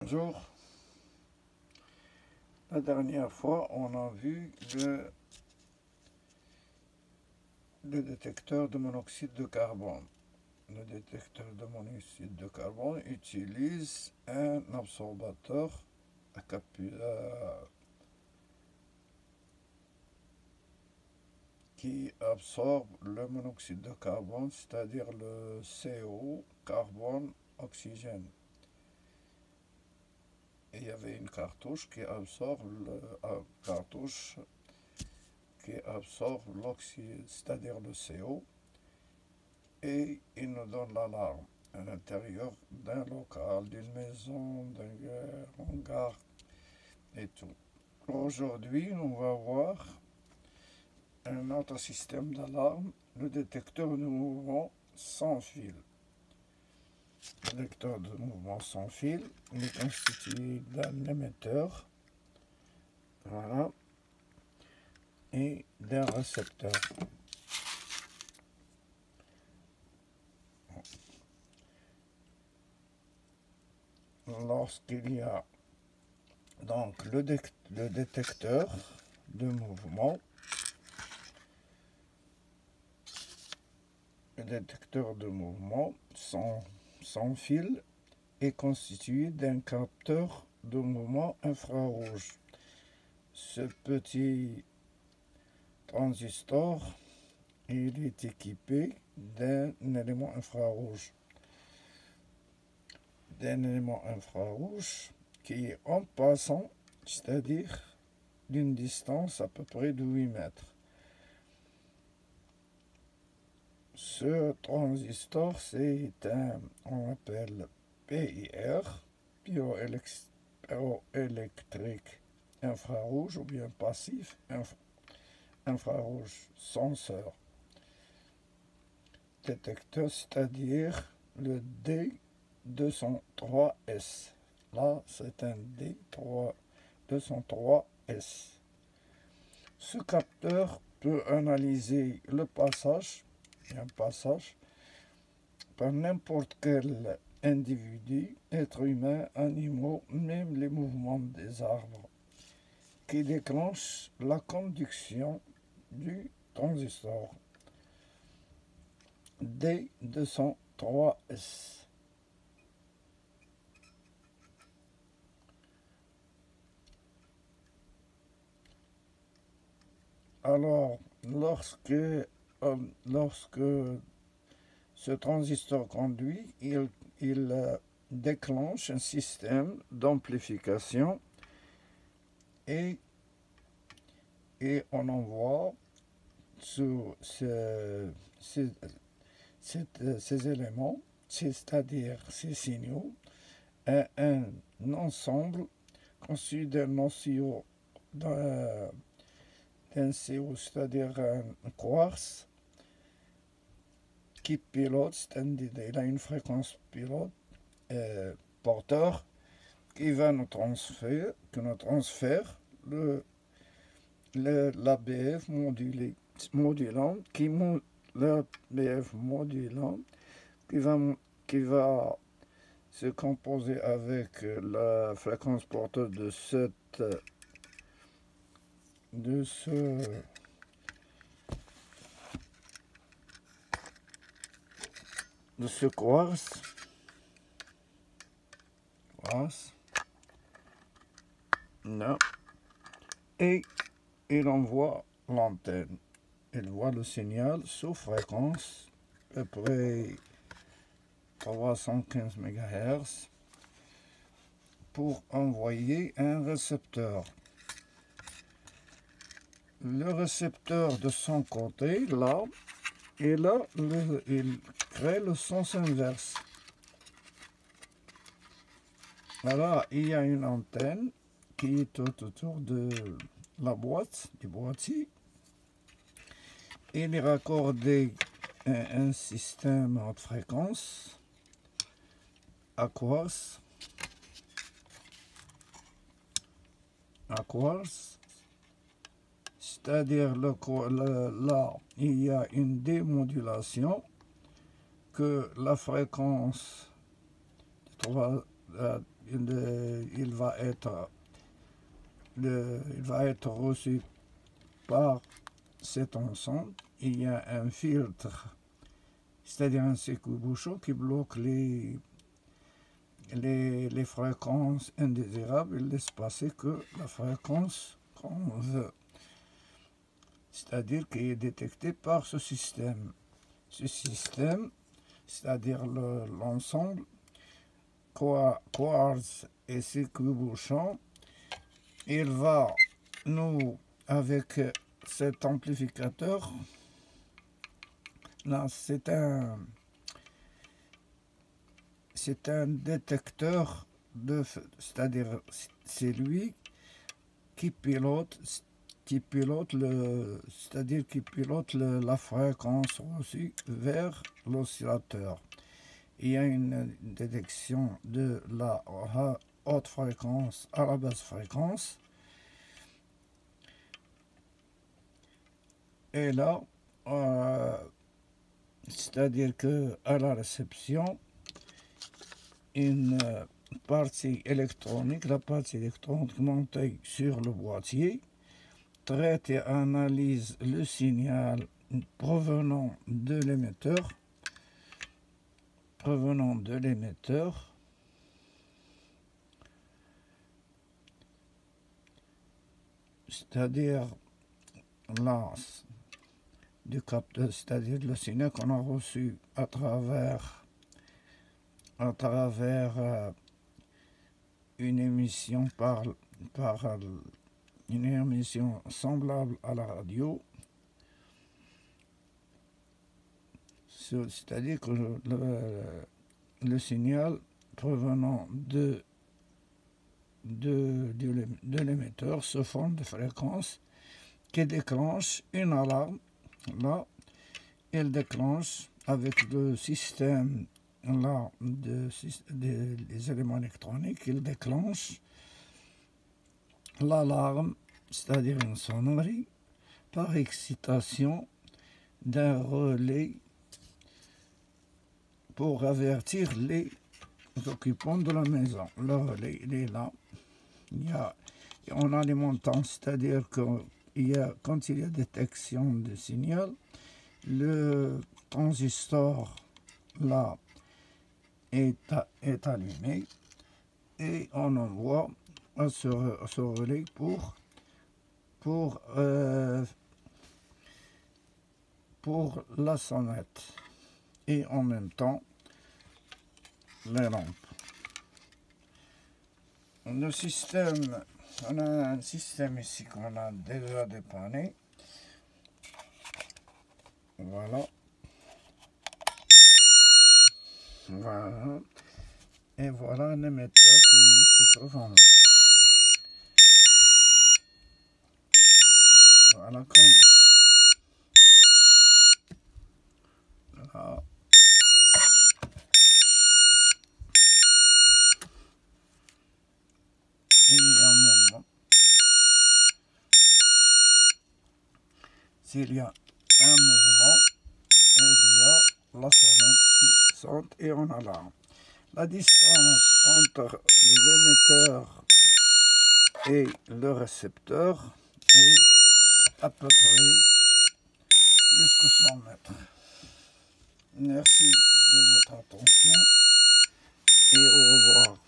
Bonjour. La dernière fois, on a vu le détecteur de monoxyde de carbone. Le détecteur de monoxyde de carbone utilise un absorbateur à qui absorbe le monoxyde de carbone, c'est-à-dire le CO, carbone, oxygène. Et il y avait une cartouche qui absorbe l'oxygène, c'est-à-dire le CO, et il nous donne l'alarme à l'intérieur d'un local, d'une maison, d'un hangar et tout. Aujourd'hui, on va voir un autre système d'alarme, le détecteur de mouvement sans fil. Le détecteur de mouvement sans fil, il est constitué d'un émetteur, voilà, et d'un récepteur. Lorsqu'il y a donc le détecteur de mouvement, sans fil est constitué d'un capteur de mouvement infrarouge. Ce petit transistor, il est équipé d'un élément infrarouge. Qui est en passant, c'est-à-dire d'une distance à peu près de 8 mètres. Ce transistor, c'est on appelle PIR, piezoélectrique infrarouge, ou bien passif infrarouge senseur détecteur, c'est-à-dire le D203S. Là, c'est un D203S. Ce capteur peut analyser un passage par n'importe quel individu, être humain, animaux, même les mouvements des arbres, qui déclenchent la conduction du transistor D203S. Alors, lorsque ce transistor conduit, il déclenche un système d'amplification et on envoie ces éléments, c'est-à-dire ces signaux, à un ensemble constitué d'un CO, c'est-à-dire un quartz qui pilote, il a une fréquence pilote porteur qui nous transfère l'ABF modulant, qui va se composer avec la fréquence porteuse de ce quartz. Non. Et il envoie l'antenne. Il voit le signal sous fréquence à peu près 315 MHz pour envoyer un récepteur. Le récepteur de son côté, là, et là, il crée le sens inverse. Là, il y a une antenne qui est autour de la boîte, du boîtier. Il est raccordé à un système à haute fréquence, à quartz, c'est-à-dire là, il y a une démodulation que la fréquence il va être reçu par cet ensemble. Il y a un filtre, c'est-à-dire un circuit-bouchon qui bloque les fréquences indésirables. Il laisse passer que la fréquence qu'on veut, c'est-à-dire qui est détectée par ce système. Ce système, c'est-à-dire l'ensemble quartz et circuit-bouchon, il va avec cet amplificateur, là c'est un détecteur de feu, c'est-à-dire c'est lui qui pilote la fréquence reçue vers l'oscillateur. Il y a une détection de la haute fréquence à la basse fréquence. Et là, c'est-à-dire que à la réception, une partie électronique, la partie électronique montée sur le boîtier, traite et analyse le signal provenant de l'émetteur, c'est-à-dire là du capteur, c'est-à-dire le signal qu'on a reçu à travers une émission une émission semblable à la radio, c'est-à-dire que le signal provenant de l'émetteur se forme de fréquence qui déclenche une alarme. Là, elle déclenche avec le système là des éléments électroniques, il déclenche l'alarme, c'est-à-dire une sonnerie, par excitation d'un relais pour avertir les occupants de la maison. Le relais, il est là. On a les montants, c'est-à-dire que quand il y a détection de signal, le transistor là est allumé et on envoie à ce relais pour la sonnette et en même temps les lampes. Le système, on a un système ici qu'on a déjà dépanné. Voilà. Et voilà un émetteur qui se trouve en haut. Voilà comme là. Il y a un mouvement. S'il y a un mouvement, il y a la sonnette qui sonne et on alarme. La distance entre l'émetteur et le récepteur est à peu près plus que 100 mètres. Merci de votre attention et au revoir.